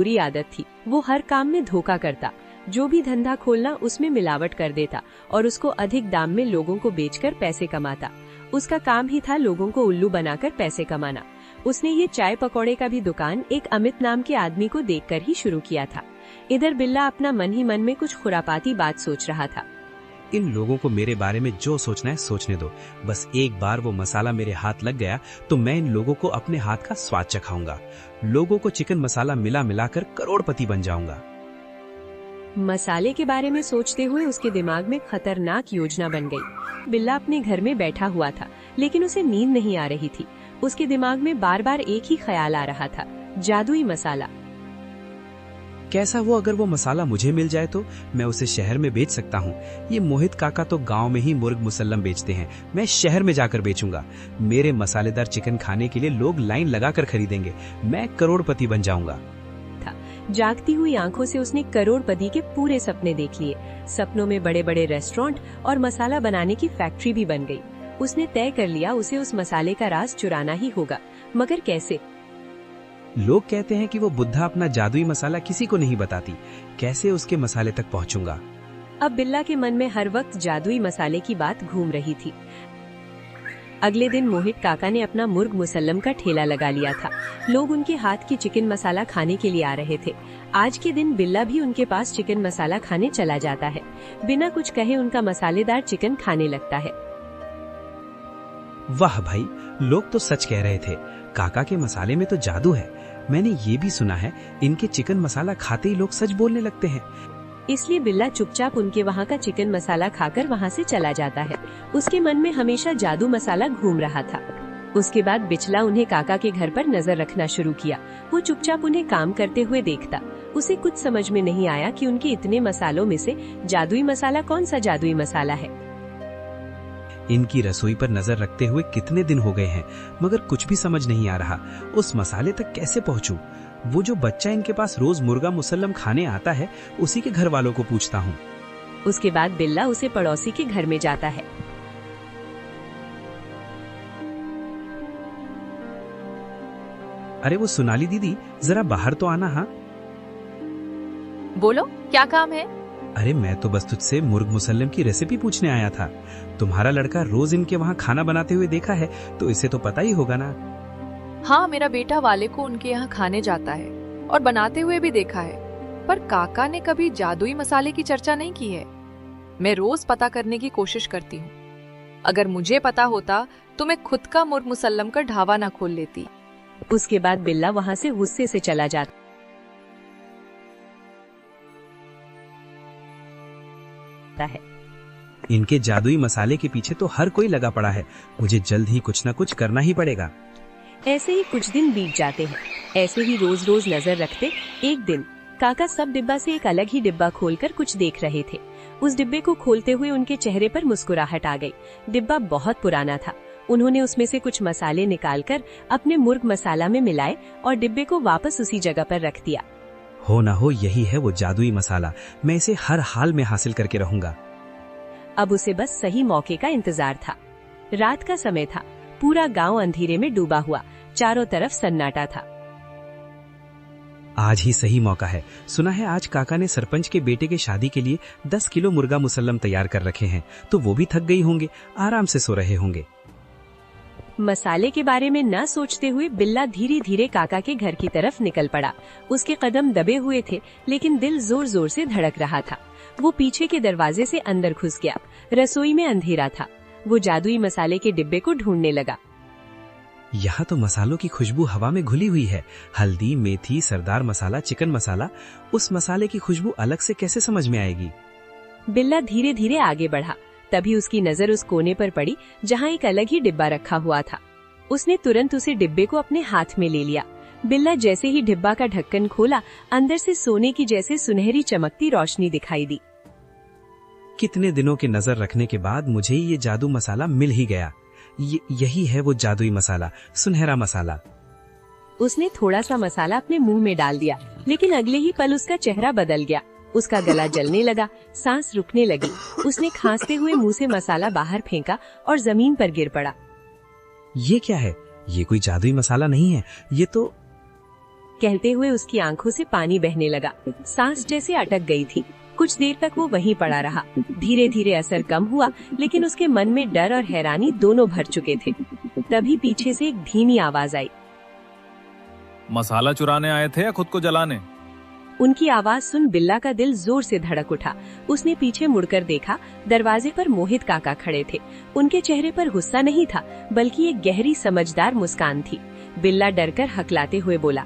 बुरी आदत थी। वो हर काम में धोखा करता, जो भी धंधा खोलना उसमें मिलावट कर देता और उसको अधिक दाम में लोगों को बेचकर पैसे कमाता। उसका काम ही था लोगों को उल्लू बनाकर पैसे कमाना। उसने ये चाय पकौड़े का भी दुकान एक अमित नाम के आदमी को देखकर ही शुरू किया था। इधर बिल्ला अपना मन ही मन में कुछ खुरापाती बात सोच रहा था। इन लोगों को मेरे बारे में जो सोचना है सोचने दो, बस एक बार वो मसाला मेरे हाथ लग गया तो मैं इन लोगों को अपने हाथ का स्वाद चखाऊंगा। लोगों को चिकन मसाला मिला मिलाकर करोड़पति बन जाऊंगा। मसाले के बारे में सोचते हुए उसके दिमाग में खतरनाक योजना बन गई। बिल्ला अपने घर में बैठा हुआ था, लेकिन उसे नींद नहीं आ रही थी। उसके दिमाग में बार बार एक ही ख्याल आ रहा था, जादुई मसाला। कैसा हो अगर वो मसाला मुझे मिल जाए तो मैं उसे शहर में बेच सकता हूँ। ये मोहित काका तो गांव में ही मुर्ग मुसल्लम बेचते हैं, मैं शहर में जाकर बेचूंगा। मेरे मसालेदार चिकन खाने के लिए लोग लाइन लगाकर खरीदेंगे, मैं करोड़पति बन जाऊंगा। जागती हुई आंखों से उसने करोड़पति के पूरे सपने देख लिए। सपनों में बड़े बड़े रेस्टोरेंट और मसाला बनाने की फैक्ट्री भी बन गई। उसने तय कर लिया उसे उस मसाले का राज चुराना ही होगा, मगर कैसे? लोग कहते हैं कि वो बुद्धा अपना जादुई मसाला किसी को नहीं बताती, कैसे उसके मसाले तक पहुंचूंगा? अब बिल्ला के मन में हर वक्त जादुई मसाले की बात घूम रही थी। अगले दिन मोहित काका ने अपना मुर्ग मुसल्लम का ठेला लगा लिया था। लोग उनके हाथ की चिकन मसाला खाने के लिए आ रहे थे। आज के दिन बिल्ला भी उनके पास चिकन मसाला खाने चला जाता है। बिना कुछ कहे उनका मसालेदार चिकन खाने लगता है। वाह भाई, लोग तो सच कह रहे थे, काका के मसाले में तो जादू है। मैंने ये भी सुना है इनके चिकन मसाला खाते ही लोग सच बोलने लगते हैं। इसलिए बिल्ला चुपचाप उनके वहाँ का चिकन मसाला खाकर वहाँ से चला जाता है। उसके मन में हमेशा जादू मसाला घूम रहा था। उसके बाद बिचला उन्हें काका के घर पर नजर रखना शुरू किया। वो चुपचाप उन्हें काम करते हुए देखता। उसे कुछ समझ में नहीं आया कि उनके इतने मसालों में से जादुई मसाला कौन सा जादुई मसाला है। इनकी रसोई पर नजर रखते हुए कितने दिन हो गए हैं, मगर कुछ भी समझ नहीं आ रहा। उस मसाले तक कैसे पहुंचूं? वो जो बच्चा इनके पास रोज मुर्गा मुसल्लम खाने आता है, उसी के घर वालों को पूछता हूँ। उसके बाद बिल्ला उसे पड़ोसी के घर में जाता है। अरे वो सोनाली दीदी, जरा बाहर तो आना। हाँ बोलो, क्या काम है? अरे मैं तो बस तुझसे मुर्ग मुसल्लम की रेसिपी पूछने आया था। तुम्हारा लड़का रोज इनके वहाँ खाना बनाते हुए देखा है, तो इसे तो पता ही होगा ना। हाँ, मेरा बेटा वाले को उनके यहाँ खाने जाता है और बनाते हुए भी देखा है, पर काका ने कभी जादुई मसाले की चर्चा नहीं की है। मैं रोज पता करने की कोशिश करती हूँ। अगर मुझे पता होता तो मैं खुद का मुर्ग मुसल्लम का ढाबा ना खोल लेती। उसके बाद बिल्ला वहाँ से गुस्से से चला जाता है। इनके जादुई मसाले के पीछे तो हर कोई लगा पड़ा है, मुझे जल्द ही कुछ न कुछ करना ही पड़ेगा। ऐसे ही कुछ दिन बीत जाते हैं। ऐसे ही रोज रोज नजर रखते एक दिन काका सब डिब्बा से एक अलग ही डिब्बा खोलकर कुछ देख रहे थे। उस डिब्बे को खोलते हुए उनके चेहरे पर मुस्कुराहट आ गई। डिब्बा बहुत पुराना था। उन्होंने उसमें से कुछ मसाले निकालकर अपने मुर्ग मसाला में मिलाए और डिब्बे को वापस उसी जगह पर रख दिया। हो ना हो यही है वो जादुई मसाला, मैं इसे हर हाल में हासिल करके रहूंगा। अब उसे बस सही मौके का इंतजार था। रात का समय था। पूरा गांव अंधेरे में डूबा हुआ, चारों तरफ सन्नाटा था। आज ही सही मौका है। सुना है आज काका ने सरपंच के बेटे के शादी के लिए 10 किलो मुर्गा मुसल्लम तैयार कर रखे हैं, तो वो भी थक गई होंगे, आराम से सो रहे होंगे। मसाले के बारे में न सोचते हुए बिल्ला धीरे धीरे काका के घर की तरफ निकल पड़ा। उसके कदम दबे हुए थे, लेकिन दिल जोर जोर से धड़क रहा था। वो पीछे के दरवाजे से अंदर घुस गया। रसोई में अंधेरा था। वो जादुई मसाले के डिब्बे को ढूंढने लगा। यहाँ तो मसालों की खुशबू हवा में घुली हुई है। हल्दी, मेथी, सरदार मसाला, चिकन मसाला। उस मसाले की खुशबू अलग से कैसे समझ में आएगी? बिल्ला धीरे धीरे आगे बढ़ा। तभी उसकी नजर उस कोने पर पड़ी जहाँ एक अलग ही डिब्बा रखा हुआ था। उसने तुरंत उसे डिब्बे को अपने हाथ में ले लिया। बिल्ला जैसे ही डिब्बा का ढक्कन खोला, अंदर से सोने की जैसे सुनहरी चमकती रोशनी दिखाई दी। कितने दिनों के नजर रखने के बाद मुझे ये जादू मसाला मिल ही गया। यही है वो जादुई मसाला, सुनहरा मसाला। उसने थोड़ा सा मसाला अपने मुंह में डाल दिया, लेकिन अगले ही पल उसका चेहरा बदल गया। उसका गला जलने लगा, सांस रुकने लगी। उसने खांसते हुए मुंह से मसाला बाहर फेंका और जमीन पर गिर पड़ा। ये क्या है? ये कोई जादुई मसाला नहीं है, ये तो कहते हुए उसकी आंखों से पानी बहने लगा। सांस जैसे अटक गई थी। कुछ देर तक वो वहीं पड़ा रहा। धीरे धीरे असर कम हुआ, लेकिन उसके मन में डर और हैरानी दोनों भर चुके थे। तभी पीछे से एक धीमी आवाज आई। मसाला चुराने आए थे या खुद को जलाने? उनकी आवाज सुन बिल्ला का दिल जोर से धड़क उठा। उसने पीछे मुड़कर देखा। दरवाजे पर मोहित काका खड़े थे। उनके चेहरे पर गुस्सा नहीं था, बल्कि एक गहरी समझदार मुस्कान थी। बिल्ला डरकर हकलाते हुए बोला,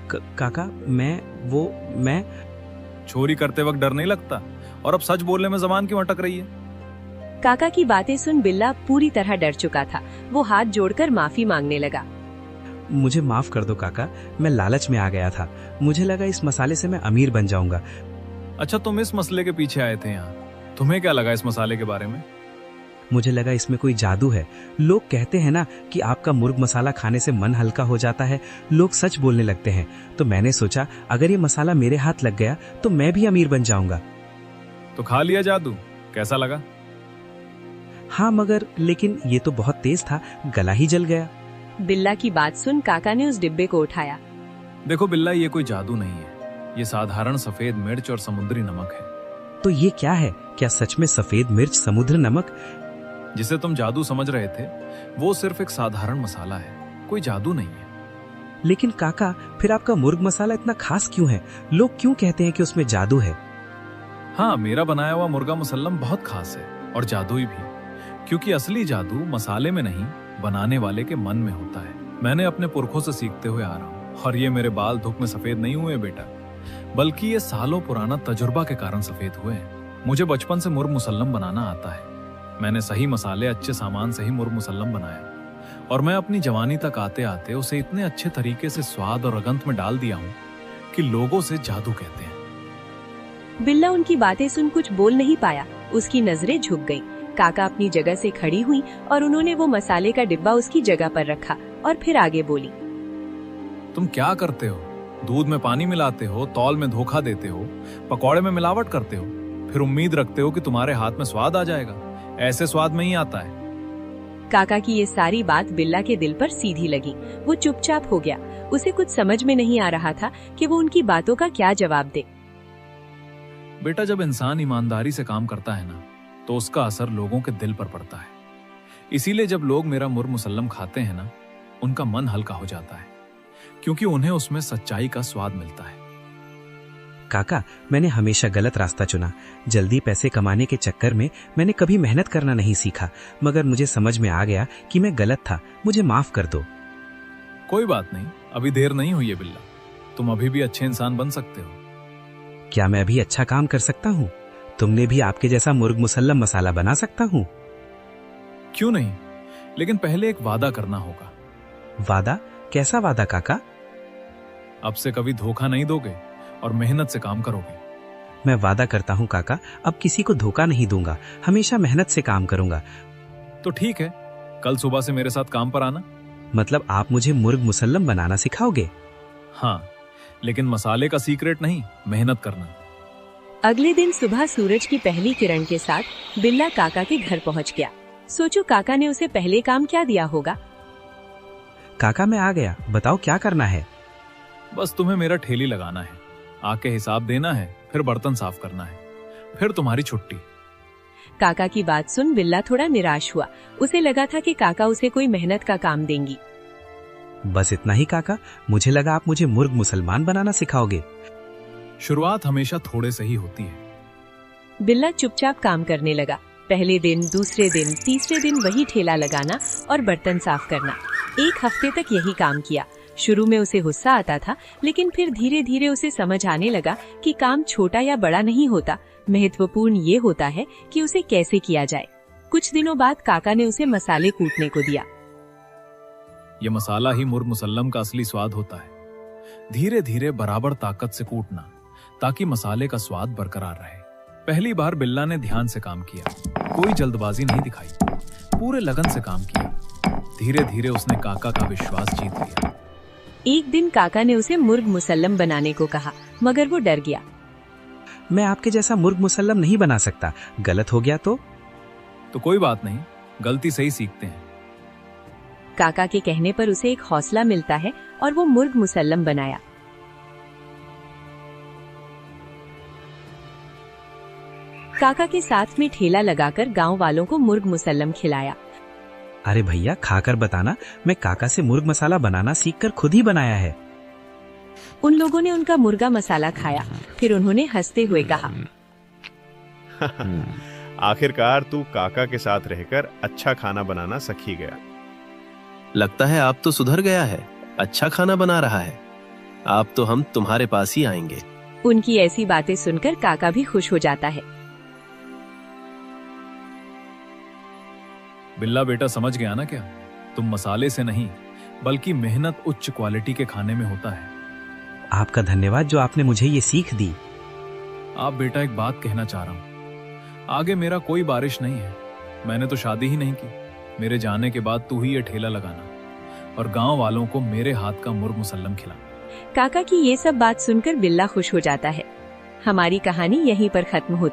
काका, मैं चोरी करते वक्त डर नहीं लगता? और अब सच बोलने में जबान क्यों अटक रही है? काका की बातें सुन बिल्ला पूरी तरह डर चुका था। वो हाथ जोड़कर माफी मांगने लगा। मुझे माफ कर दो काका, मैं लालच में आ गया था। मुझे लगा इस मसाले से मैं अमीर बन जाऊंगा। अच्छा, तुम इस मसले के पीछे आए थे यहाँ? तुम्हें क्या लगा इस मसाले के बारे में? मुझे लगा इसमें कोई जादू है। लोग कहते हैं ना कि आपका मुर्ग मसाला खाने से मन हल्का हो जाता है। लोग सच बोलने लगते हैं। तो मैंने सोचा अगर ये मसाला मेरे हाथ लग गया तो मैं भी अमीर बन जाऊंगा। तो खा लिया जादू, कैसा लगा? हाँ, मगर लेकिन ये तो बहुत तेज था, गला ही जल गया। बिल्ला की बात सुन काका ने उस डिब्बे को उठाया। देखो बिल्ला, ये कोई जादू नहीं है। ये साधारण सफेद मिर्च और समुद्री नमक है। तो ये क्या है? क्या सच में सफेद मिर्च समुद्र नमक? जिसे तुम जादू समझ रहे थे, वो सिर्फ एक साधारण मसाला है, कोई जादू नहीं है। लेकिन काका, फिर आपका मुर्ग मसाला इतना खास क्यों है? लोग क्यों कहते हैं कि उसमें जादू है? हाँ, मेरा बनाया हुआ मुर्गा मुसल्लम बहुत खास है और जादुई भी, क्योंकि असली जादू मसाले में नहीं, बनाने वाले के मन में होता है। मैंने अपने पुरखों से सीखते हुए आ रहा हूँ, और ये मेरे बाल धूप में सफेद नहीं हुए बेटा, बल्कि ये सालों पुराना तजुर्बा के कारण सफेद हुए हैं। मुझे बचपन से मुर्ग मुसल्लम बनाना आता है। मैंने सही मसाले, अच्छे सामान से ही मुर्ग मुसल्लम बनाया, और मैं अपनी जवानी तक आते आते उसे इतने अच्छे तरीके से स्वाद और रगंत में डाल दिया हूँ कि लोगों से जादू कहते हैं। बिल्ला उनकी बातें सुन कुछ बोल नहीं पाया। उसकी नजरें झुक गईं। काका अपनी जगह से खड़ी हुई और उन्होंने वो मसाले का डिब्बा उसकी जगह पर रखा और फिर आगे बोली, तुम क्या करते हो? दूध में पानी मिलाते हो, तौल में धोखा देते हो, पकौड़े में मिलावट करते हो, फिर उम्मीद रखते हो कि तुम्हारे हाथ में स्वाद आ जाएगा। ऐसे स्वाद में ही आता है। काका की ये सारी बात बिल्ला के दिल पर सीधी लगी। वो चुपचाप हो गया। उसे कुछ समझ में नहीं आ रहा था कि वो उनकी बातों का क्या जवाब दे। बेटा, जब इंसान ईमानदारी से काम करता है ना, तो उसका असर लोगों के दिल पर पड़ता है। इसीलिए जब लोग मेरा मुर्ग मुसल्लम खाते हैं ना, उनका मन हल्का हो जाता है, क्योंकि उन्हें उसमें सच्चाई का स्वाद मिलता है। काका, मैंने हमेशा गलत रास्ता चुना। जल्दी पैसे कमाने के चक्कर में मैंने कभी मेहनत करना नहीं सीखा, मगर मुझे समझ में आ गया कि मैं गलत था। मुझे माफ कर दो। कोई बात नहीं, अभी देर नहीं हुई है बिल्ला। तुम अभी भी अच्छे इंसान बन सकते हो। क्या मैं अभी अच्छा काम कर सकता हूँ? तुमने भी आपके जैसा मुर्ग मुसल्लम मसाला बना सकता हूँ। क्यों नहीं, लेकिन पहले एक वादा करना होगा। वादा? कैसा वादा काका? अब से कभी धोखा नहीं दोगे और मेहनत से काम करोगे। मैं वादा करता हूँ काका, अब किसी को धोखा नहीं दूंगा। हमेशा मेहनत से काम करूंगा। तो ठीक है, कल सुबह से मेरे साथ काम पर आना। मतलब आप मुझे मुर्ग मुसल्लम बनाना सिखाओगे? हाँ, लेकिन मसाले का सीक्रेट नहीं, मेहनत करना। अगले दिन सुबह सूरज की पहली किरण के साथ बिल्ला काका के घर पहुंच गया। सोचो काका ने उसे पहले काम क्या दिया होगा। काका, मैं आ गया, बताओ क्या करना है? बस तुम्हें मेरा ठेली लगाना है, आके हिसाब देना है, फिर बर्तन साफ करना है, फिर तुम्हारी छुट्टी। काका की बात सुन बिल्ला थोड़ा निराश हुआ। उसे लगा था कि काका उसे कोई मेहनत का काम देंगी। बस इतना ही काका? मुझे लगा आप मुझे मुर्ग मुसलमान बनाना सिखाओगे। शुरुआत हमेशा थोड़े से ही होती है। बिल्ला चुपचाप काम करने लगा। पहले दिन, दूसरे दिन, तीसरे दिन वही ठेला लगाना और बर्तन साफ करना। एक हफ्ते तक यही काम किया। शुरू में उसे गुस्सा आता था, लेकिन फिर धीरे धीरे उसे समझ आने लगा कि काम छोटा या बड़ा नहीं होता, महत्वपूर्ण ये होता है कि उसे कैसे किया जाए। कुछ दिनों बाद काका ने उसे मसाले कूटने को दिया। ये मसाला ही मुर्ग मुसल्लम का असली स्वाद होता है। धीरे धीरे बराबर ताकत से कूटना, ताकि मसाले का स्वाद बरकरार रहे। पहली बार बिल्ला ने ध्यान से काम किया, कोई जल्दबाजी नहीं दिखाई, पूरे लगन से काम किया। धीरे धीरे उसने काका का विश्वास जीत लिया। एक दिन काका ने उसे मुर्ग मुसल्लम बनाने को कहा, मगर वो डर गया। मैं आपके जैसा मुर्ग मुसल्लम नहीं बना सकता, गलत हो गया तो? कोई बात नहीं, गलती से ही सीखते हैं। काका के कहने पर उसे एक हौसला मिलता है और वो मुर्ग मुसल्लम बनाया। काका के साथ में ठेला लगाकर गांव वालों को मुर्ग मुसल्लम खिलाया। अरे भैया, खाकर बताना, मैं काका से मुर्ग मसाला बनाना सीखकर खुद ही बनाया है। उन लोगों ने उनका मुर्गा मसाला खाया। फिर उन्होंने हंसते हुए कहा, आखिरकार तू काका के साथ रहकर अच्छा खाना बनाना सीख ही गया। लगता है आप तो सुधर गया है, अच्छा खाना बना रहा है। आप तो हम तुम्हारे पास ही आएंगे। उनकी ऐसी बातें सुनकर काका भी खुश हो जाता है। बिल्ला बेटा समझ गया ना क्या? तुम मसाले से नहीं बल्कि मेहनत उच्च क्वालिटी के खाने में होता है। आपका धन्यवाद जो आपने मुझे ये सीख दी। आप बेटा एक बात कहना चाह रहा हूं, आगे मेरा कोई बारिश नहीं है। मैंने तो शादी ही नहीं की। मेरे जाने के बाद तू ही ये ठेला लगाना और गांव वालों को मेरे हाथ का मुर्ग मुसल्लम खिलाना। काका की ये सब बात सुनकर बिल्ला खुश हो जाता है। हमारी कहानी यहीं पर खत्म होती है।